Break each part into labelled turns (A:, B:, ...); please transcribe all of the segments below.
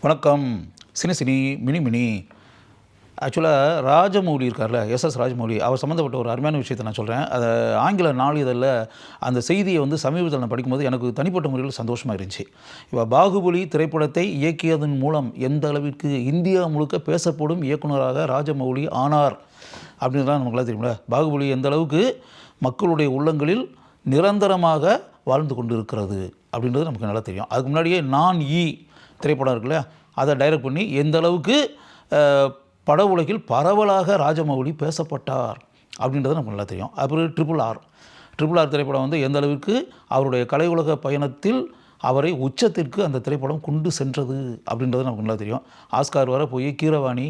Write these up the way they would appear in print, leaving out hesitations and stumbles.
A: வணக்கம். சினி மினி மினி. ஆக்சுவலாக ராஜமௌலி இருக்கார்ல, எஸ்எஸ் ராஜமௌலி, அவர் சம்மந்தப்பட்ட ஒரு அருமையான விஷயத்தை நான் சொல்கிறேன். அதை ஆங்கில நாளிதழில் அந்த செய்தியை சமீபத்தில் நான் படிக்கும்போது எனக்கு தனிப்பட்ட முறையில் சந்தோஷமாக இருந்துச்சு. இப்போ பாகுபலி திரைப்படத்தை இயக்கியதன் மூலம் எந்த அளவிற்கு இந்தியா முழுக்க பேசப்படும் இயக்குநராக ராஜமௌலி ஆனார் அப்படின்றதான் நமக்குலாம் தெரியுமில்ல. பாகுபலி எந்த அளவுக்கு மக்களுடைய உள்ளங்களில் நிரந்தரமாக வாழ்ந்து கொண்டு இருக்கிறது அப்படின்றது நமக்கு நல்லா தெரியும். அதுக்கு முன்னாடியே நான் திரைப்படம் இருக்குல்ல, அதை டைரக்ட் பண்ணி எந்த அளவுக்கு பட உலகில் பரவலாக ராஜமௌலி பேசப்பட்டார் அப்படின்றது நமக்கு நல்லா தெரியும். அப்புறம் ட்ரிபிள் ஆர் திரைப்படம் எந்த அளவிற்கு அவருடைய கலை உலக பயணத்தில் அவரை உச்சத்திற்கு அந்த திரைப்படம் கொண்டு சென்றது அப்படின்றது நமக்கு நல்லா தெரியும். ஆஸ்கார் வர போய் கீரவாணி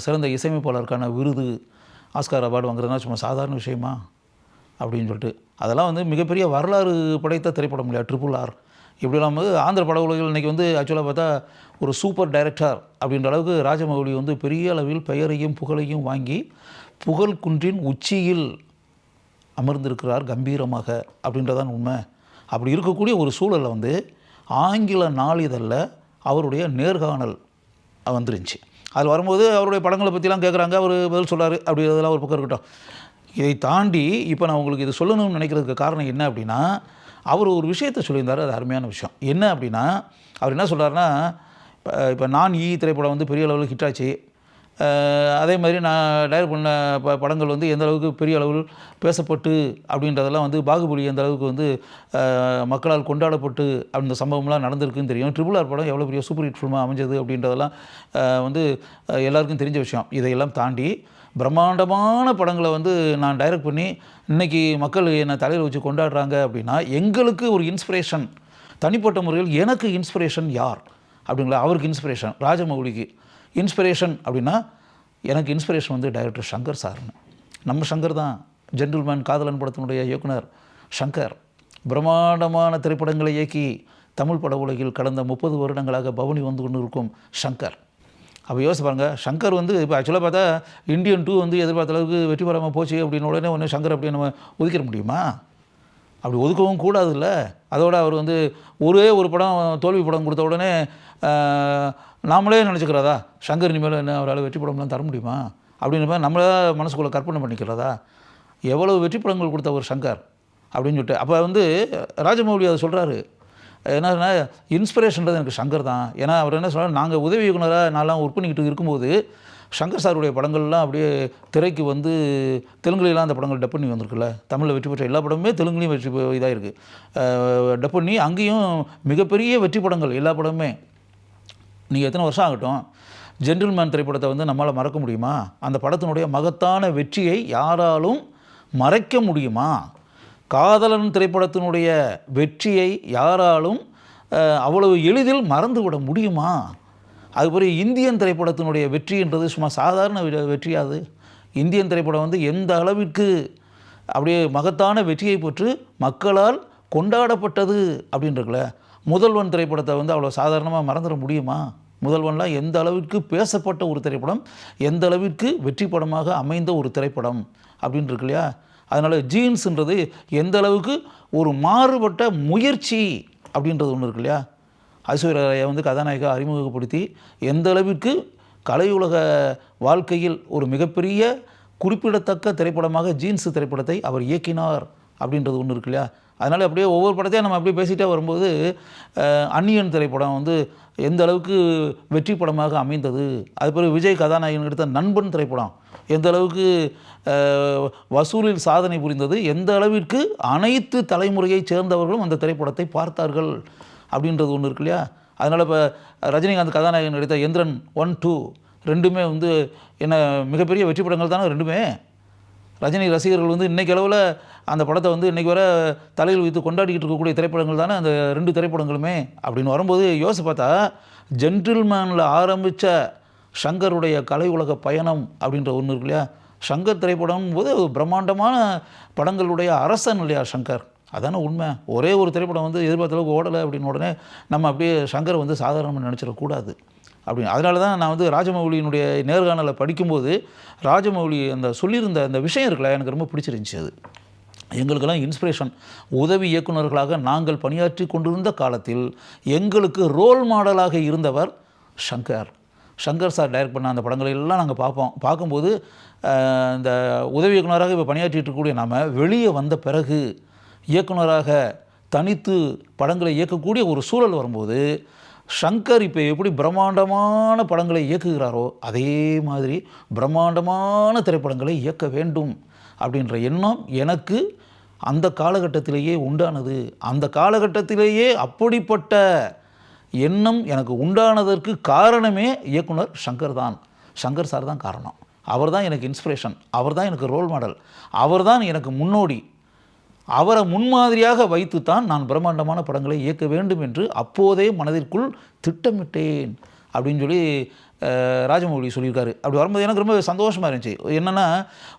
A: சிறந்த இசையமைப்பாளருக்கான விருது, ஆஸ்கார் அவார்டு வாங்குறதுனா சும்மா சாதாரண விஷயமா அப்படின்னு சொல்லிட்டு, அதெல்லாம் மிகப்பெரிய வரலாறு படைத்த திரைப்படம் இல்லையா ட்ரிபிள் ஆர். இப்படி இல்லாமல் ஆந்திர பட உலகில் இன்றைக்கி ஆக்சுவலாக பார்த்தா ஒரு சூப்பர் டைரக்டர் அப்படின்ற அளவுக்கு ராஜமௌலி பெரிய அளவில் பெயரையும் புகழையும் வாங்கி புகழ் குன்றின் உச்சியில் அமர்ந்திருக்கிறார் கம்பீரமாக அப்படின்றதான் உண்மை. அப்படி இருக்கக்கூடிய ஒரு சூழலில் ஆங்கில நாளிதழில் அவருடைய நேர்காணல் வந்துருந்துச்சு. அதில் வரும்போது அவருடைய படங்களை பற்றிலாம் கேட்குறாங்க, அவர் பதில் சொல்கிறார். அப்படி இதெல்லாம் ஒரு பக்கம் இருக்கட்டும். இதை தாண்டி இப்போ நான் உங்களுக்கு இது சொல்லணும்னு நினைக்கிறதுக்கு காரணம் என்ன அப்படின்னா, அவர் ஒரு விஷயத்தை சொல்லியிருந்தார். அது அருமையான விஷயம். என்ன அப்படின்னா, அவர் என்ன சொல்கிறாருன்னா, இப்போ நான் திரைப்படம் பெரிய அளவில் ஹிட் ஆச்சு. அதே மாதிரி நான் டைரக்ட் பண்ண படங்கள் எந்த அளவுக்கு பெரிய அளவில் பேசப்பட்டு அப்படின்றதெல்லாம் பாகுபலி எந்த அளவுக்கு மக்களால் கொண்டாடப்பட்டு அந்த சம்பவம்லாம் நடந்திருக்குன்னு தெரியும். ட்ரிபிள் ஆர் படம் எவ்வளோ பெரிய சூப்பர் ஹிட் ஃபில்மாக அமைஞ்சது அப்படின்றதெல்லாம் எல்லாருக்கும் தெரிஞ்ச விஷயம். இதையெல்லாம் தாண்டி பிரம்மாண்டமான படங்களை நான் டைரக்ட் பண்ணி இன்றைக்கி மக்கள் என்னை தலையில் வச்சு கொண்டாடுறாங்க அப்படின்னா, எங்களுக்கு ஒரு இன்ஸ்பிரேஷன், தனிப்பட்ட முறையில் எனக்கு இன்ஸ்பிரேஷன் யார் அப்படிங்களா? அவருக்கு இன்ஸ்பிரேஷன் ராஜமௌலிக்கு இன்ஸ்பிரேஷன் அப்படின்னா, எனக்கு இன்ஸ்பிரேஷன் டைரக்டர் சங்கர் சார்னு. நம்ம சங்கர் தான், ஜென்டில்மேன் காதலன் படத்தினுடைய இயக்குனர் சங்கர். பிரம்மாண்டமான திரைப்படங்களை இயக்கி தமிழ் பட உலகில் கடந்த 30 வருடங்களாக பவனி கொண்டு இருக்கும் சங்கர். அப்போ யோசிப்பாங்க, சங்கர் இப்போ ஆக்சுவலாக பார்த்தா இந்தியன் 2 எதிர்பார்த்த அளவுக்கு வெற்றி பெறாமல் போச்சு அப்படின்னு உடனே சங்கர் அப்படி நம்ம ஒதுக்கிட முடியுமா? அப்படி ஒதுக்கவும் கூடாதுல்ல. அதோட அவர் ஒரே ஒரு படம் தோல்வி படம் கொடுத்த உடனே நாமளே நினச்சிக்கிறதா சங்கர் இனிமேல் என்ன அவரால் வெற்றி படம்லாம் தர முடியுமா அப்படின்னு நம்மளே மனசுக்குள்ளே கற்பனை பண்ணிக்கிறதா? எவ்வளோ வெற்றி படங்கள் கொடுத்த ஒரு சங்கர் அப்படின்னு சொல்லிட்டு அப்போ ராஜமௌலி அதை சொல்கிறாரு. என்னன்னா, இன்ஸ்பிரேஷன்றது எனக்கு சங்கர் தான். ஏன்னா அவர் என்ன சொல்கிறார், நாங்கள் உதவி இயக்குனராக நான்லாம் ஒர்க் பண்ணிக்கிட்டு இருக்கும்போது சங்கர் சாருடைய படங்கள்லாம் அப்படியே திரைக்கு தெலுங்குலாம் அந்த படங்கள் டப் பண்ணி வந்திருக்குல்ல. தமிழில் வெற்றி பெற்ற எல்லா படமுமே தெலுங்குலேயும் வெற்றி இதாக இருக்குது. டப் பண்ணி அங்கேயும் மிகப்பெரிய வெற்றி படங்கள் எல்லா படமுமே. நீங்கள் எத்தனை வருஷம் ஆகட்டும், ஜென்டில்மேன் திரைப்படத்தை நம்மளால் மறக்க முடியுமா? அந்த படத்தினுடைய மகத்தான வெற்றியை யாராலும் மறைக்க முடியுமா? காதலன் திரைப்படத்தினுடைய வெற்றியை யாராலும் அவ்வளவு எளிதில் மறந்துவிட முடியுமா? அதுபோல் இந்தியன் திரைப்படத்தினுடைய வெற்றின்றது சும்மா சாதாரண வெற்றியாது. இந்தியன் திரைப்படம் எந்த அளவிற்கு அப்படியே மகத்தான வெற்றியை பெற்று மக்களால் கொண்டாடப்பட்டது அப்படின்றதுல. முதல்வன் திரைப்படத்தை அவ்வளோ சாதாரணமாக மறந்துட முடியுமா? முதல்வன்லாம் எந்த அளவிற்கு பேசப்பட்ட ஒரு திரைப்படம், எந்த அளவிற்கு வெற்றி படமாக அமைந்த ஒரு திரைப்படம் அப்படின்னு இருக்கு இல்லையா? அதனால் ஜீன்ஸுன்றது எந்த அளவுக்கு ஒரு மாறுபட்ட முயற்சி அப்படின்றது ஒன்று இருக்கு இல்லையா? ஐஸ்வர்யா கதாநாயகா அறிமுகப்படுத்தி எந்த அளவிற்கு கலையுலக வாழ்க்கையில் ஒரு மிகப்பெரிய குறிப்பிடத்தக்க திரைப்படமாக ஜீன்ஸ் திரைப்படத்தை அவர் இயக்கினார் அப்படின்றது ஒன்று இருக்கு இல்லையா? அதனால் அப்படியே ஒவ்வொரு படத்தையும் நம்ம அப்படியே பேசிகிட்டே வரும்போது அந்நியன் திரைப்படம் எந்த அளவுக்கு வெற்றி படமாக அமைந்தது. அது பிறகு விஜய் கதாநாயகன் எடுத்த நண்பன் திரைப்படம் எந்த அளவுக்கு வசூலில் சாதனை புரிந்தது, எந்த அளவிற்கு அனைத்து தலைமுறையைச் சேர்ந்தவர்களும் அந்த திரைப்படத்தை பார்த்தார்கள் அப்படின்றது ஒன்று இருக்கு இல்லையா? அதனால் இப்போ ரஜினிகாந்த் கதாநாயகன் எடுத்த எந்திரன் 1, 2 ரெண்டுமே என்ன மிகப்பெரிய வெற்றி படங்கள் தானே ரெண்டுமே. ரஜினி ரசிகர்கள் இன்றைக்கு அளவில் அந்த படத்தை இன்றைக்கி வர தலையில் வைத்து கொண்டாடிக்கிட்டு இருக்கக்கூடிய திரைப்படங்கள் தானே அந்த 2 திரைப்படங்களுமே. அப்படின்னு வரும்போது யோசிச்சு பார்த்தா, ஜென்டில்மேனில் ஆரம்பித்த சங்கருடைய கலை உலக பயணம் அப்படின்ற ஒன்று இருக்கு இல்லையா? சங்கர் திரைப்படம் போது பிரம்மாண்டமான படங்களுடைய அரசன் இல்லையா சங்கர்? அதான உண்மை. ஒரே ஒரு திரைப்படம் எதிர்பார்த்த அளவுக்கு ஓடலை அப்படின்னு உடனே நம்ம அப்படியே சங்கர் சாதாரணமாக நினச்சிடக்கூடாது அப்படின்னு. அதனால தான் நான் ராஜமௌலியினுடைய நேர்காணலை படிக்கும்போது ராஜமௌலி அந்த சொல்லியிருந்த அந்த விஷயம் இருக்குல்ல, எனக்கு ரொம்ப பிடிச்சிருந்துச்சி. அது எங்களுக்கெல்லாம் இன்ஸ்பிரேஷன். உதவி இயக்குனர்களாக நாங்கள் பணியாற்றி கொண்டிருந்த காலத்தில் எங்களுக்கு ரோல் மாடலாக இருந்தவர் ஷங்கர். ஷங்கர் சார் டைரக்ட் பண்ண அந்த படங்களை எல்லாம் நாங்கள் பார்க்கும்போது இந்த உதவி இயக்குனராக இப்போ பணியாற்றிட்டு இருக்கக்கூடிய நாம் வெளியே வந்த பிறகு இயக்குனராக தனித்து படங்களை இயக்கக்கூடிய ஒரு சூழல் வரும்போது ஷங்கர் இப்போ எப்படி பிரம்மாண்டமான படங்களை இயக்குகிறாரோ அதே மாதிரி பிரம்மாண்டமான திரைப்படங்களை இயக்க வேண்டும் அப்படின்ற எண்ணம் எனக்கு அந்த காலகட்டத்திலேயே உண்டானது. அந்த காலகட்டத்திலேயே அப்படிப்பட்ட எண்ணம் எனக்கு உண்டானதற்கு காரணமே இயக்குனர் ஷங்கர் தான். ஷங்கர் சார் தான் காரணம். அவர் தான் எனக்கு இன்ஸ்பிரேஷன், அவர் தான் எனக்கு ரோல் மாடல், அவர் தான் எனக்கு முன்னோடி. அவரை முன்மாதிரியாக வைத்துத்தான் நான் பிரம்மாண்டமான படங்களை இயக்க வேண்டும் என்று அப்போதே மனதிற்குள் திட்டமிட்டேன் அப்படின்னு சொல்லி ராஜமௌழி சொல்லியிருக்காரு. அப்படி வரும்போது எனக்கு ரொம்ப சந்தோஷமாக இருந்துச்சு. என்னென்னா,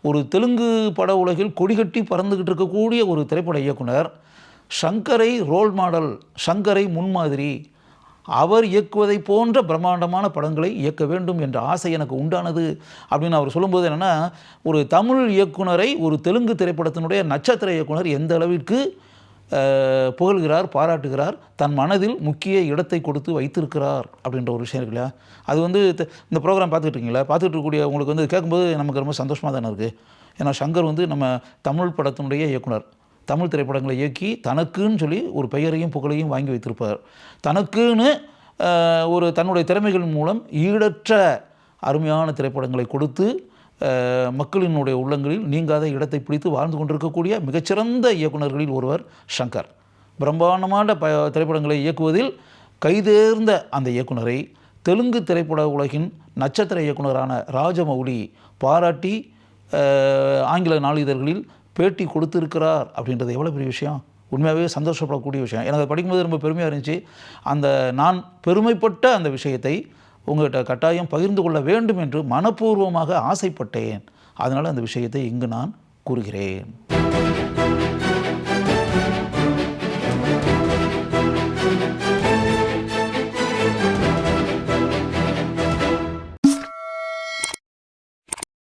A: ஒரு தெலுங்கு பட உலகில் கொடிகட்டி பறந்துக்கிட்டு இருக்கக்கூடிய ஒரு திரைப்பட இயக்குனர் ஷங்கரை ரோல் மாடல், ஷங்கரை முன்மாதிரி, அவர் இயக்குவதை போன்ற பிரம்மாண்டமான படங்களை இயக்க வேண்டும் என்ற ஆசை எனக்கு உண்டானது அப்படின்னு அவர் சொல்லும்போது என்னென்னா, ஒரு தமிழ் இயக்குனரை ஒரு தெலுங்கு திரைப்படத்தினுடைய நட்சத்திர இயக்குனர் எந்த அளவிற்கு புகழ்கிறார், பாராட்டுகிறார், தன் மனதில் முக்கிய இடத்தை கொடுத்து வைத்திருக்கிறார் அப்படின்ற ஒரு விஷயம் இருக்கு இல்லையா. அது வந்து இந்த ப்ரோக்ராம் பார்த்துக்கிட்டு இருக்கீங்களா, பார்த்துட்டு இருக்கக்கூடிய உங்களுக்கு வந்து கேட்கும்போது நமக்கு ரொம்ப சந்தோஷமாக தானே இருக்குது. ஏன்னா ஷங்கர் வந்து நம்ம தமிழ் படத்தினுடைய இயக்குனர். தமிழ் திரைப்படங்களை இயக்கி தனக்குன்னு சொல்லி ஒரு பெயரையும் புகழையும் வாங்கி வைத்திருப்பார். தனக்குன்னு ஒரு தன்னுடைய திறமைகள் மூலம் ஈடற்ற அருமையான திரைப்படங்களை கொடுத்து மக்களினுடைய உள்ளங்களில் நீங்காத இடத்தை பிடித்து வாழ்ந்து கொண்டிருக்கக்கூடிய மிகச்சிறந்த இயக்குநர்களில் ஒருவர் ஷங்கர். பிரம்மாண்டமான திரைப்படங்களை இயக்குவதில் கைதேர்ந்த அந்த இயக்குனரை தெலுங்கு திரைப்பட உலகின் நட்சத்திர இயக்குனரான ராஜமௌழி பாராட்டி ஆங்கில நாளிதழ்களில் பேட்டி கொடுத்துருக்கிறார் அப்படின்றது எவ்வளோ பெரிய விஷயம். உண்மையாகவே சந்தோஷப்படக்கூடிய விஷயம். எனக்கு அதை படிக்கும்போது ரொம்ப பெருமையாக இருந்துச்சு. அந்த நான் பெருமைப்பட்ட அந்த விஷயத்தை உங்கள்கிட்ட கட்டாயம் பகிர்ந்து கொள்ள வேண்டும் என்று மனப்பூர்வமாக ஆசைப்பட்டேன். அதனால் அந்த விஷயத்தை இங்கு நான் கூறுகிறேன்.